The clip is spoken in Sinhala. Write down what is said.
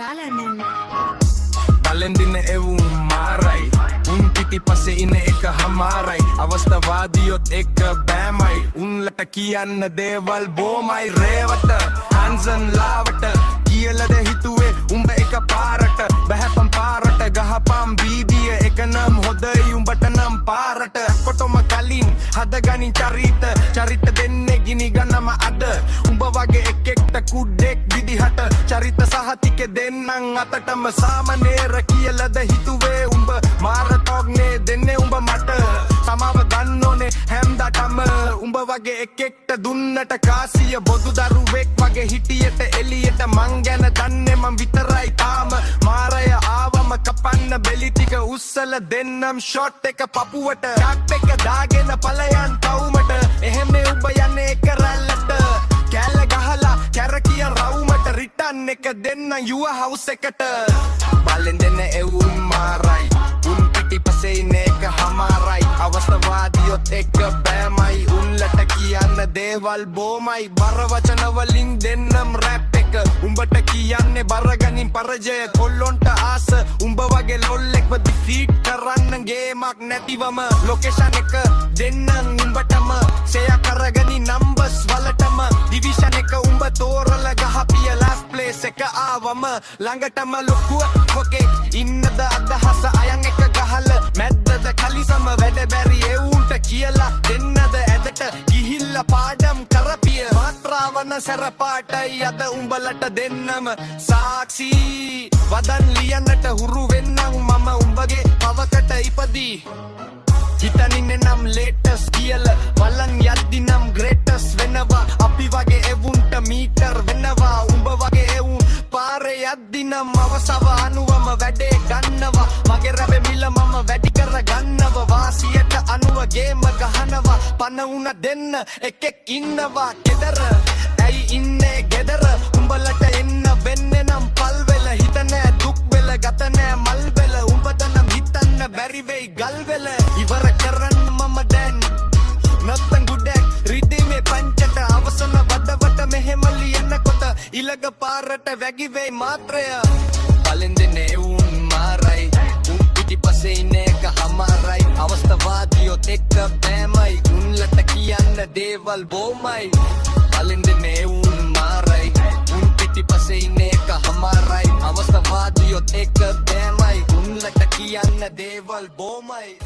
Balanen. Balen din evun marai Un පිටිපස්සේ ඉන එක හමාරයි අවස්ථාවාදියොත් එක බෑමයි උන්ලට කියන්න දේවල් බෝමයි රේවට හන්සන් ලාවට කියලද හිතුවේ උඹ එක පාරට බැහැපම් පාරට ගහපම් බීදිය එක නම් හොදයි උඹට නම් පාරට කොටොම කලින් හදගනින් චරිත දෙන්නේ ගිනි ගන්නම අද උඹ වගේ එකෙක්ට කුඩෙක් විදිහට චරිත සහතික දෙන්නන් අතටම සාමනේර කියලද හිතුවේ උඹ මාර ටොග්නේ දෙන්නේ උඹ මට සමාව ගන්න ඕනේ හැමදාටම උඹ වගේ එකෙක්ට දුන්නට කාසිය බොදු දරුවෙක් වගේ හිටියට එළියට මං ගැන දන්නේ මං විතරයි තාම මාරය ආවම කපන්න බෙලි ටික උස්සල දෙන්නම් ෂොට් එක පපුවට ටක් එක දාගෙන ඵලයන් තවුමට එහෙම උඹ යන්නේ එක රැල්ලට කැල ගහලා කැරකිය රවුමට රිටන් එක දෙන්නම් යුව හවුස් එකට බලෙන් දෙන්න එවුන් මාරයි උන් පිටිපස්සේ ඉන්නේ එක හමාරයි අවස්ථාවාදියොත් එක බෑමයි උන්ලට කියන්න දේවල් බෝමයි බර වචන වලින් දෙන්නම් රැප් එක උඹට කියන්නේ බරගනින් පරජය කොල්ලොන්ට ආස උඹ වගේ ලොල්ලෙක්ව ඩිෆීට් කරන්න ගේමක් නැතිවම ලොකේෂන් එක දෙන්නම් උඹටම ෂෙයා කරගනි නම්බර්ස් වලටම ඩිවිෂන් එක උඹ තෝරලා ගහපිය ලාස්ට් ප්ලේස් එක ආවම ළඟටම ලොකුව කොකේ ඉන්නද අදහස අයන් එක ගහල මැද්දද කලිසම වැඩ බැරි එවුන්ට කියලා දෙන්නද ඇදට ගිහිල්ලා පාඩම් කරපිය මාත්‍රාවන සැරපාටයි අද උඹලට දෙන්නම සාක්ෂි වදන් ලියන්නට හුරු වෙන්නම් මම උඹගේ පවකට ඉපදී හිතනින්නේ නම් ලේටස් කියල වලන් යද්දි නම් ග්‍රේටස් වෙනවා අපි වගේ එවුන්ට මීටර් වෙනවා උඹ වගේ එවුන් පාරේ යද්දි නම් අවසව අනුවම වැඩේ ගන්නවා මගේ රැබේ මිල මම වැඩි කර ගන්නවා වාසියට අනුව ගේම ගහනවා පන උන දෙන්න එකෙක් ඉන්නවා ගෙදර ඇයි ඉන්නේ ගෙදර උඹලට එන්න වෙන්නේ නම් පල් වෙල හිත නෑ දුක් වෙල ගත නෑ මල් වෙල උඹට නම් හිතන්න බැරි වෙයි ගල් වෙල ඉවර කරන්න මම දැන් නැත්තම් ගුඩක් රිදීමේ පංචට අවසන වඩවට මෙහෙම ලියනකොට ඉලග පාරට වැගි වෙයි මාත්‍රය බලෙන් දෙන්නේ උන් මාරයි උන් පිටිපස්සේ ඉන්නේ එක හමාරයි අවස්ථාවාදියොත් එක බෑමයි උන්ලට කියන්න දේවල් බෝමයි බලෙන් දෙන්නේ උන් මාරයි උන් පිටිපස්සේ ඉන්නේ එක හමාරයි අවස්ථාවාදියොත් එක බෑමයි උන්ලට කියන්න දේවල් බෝමයි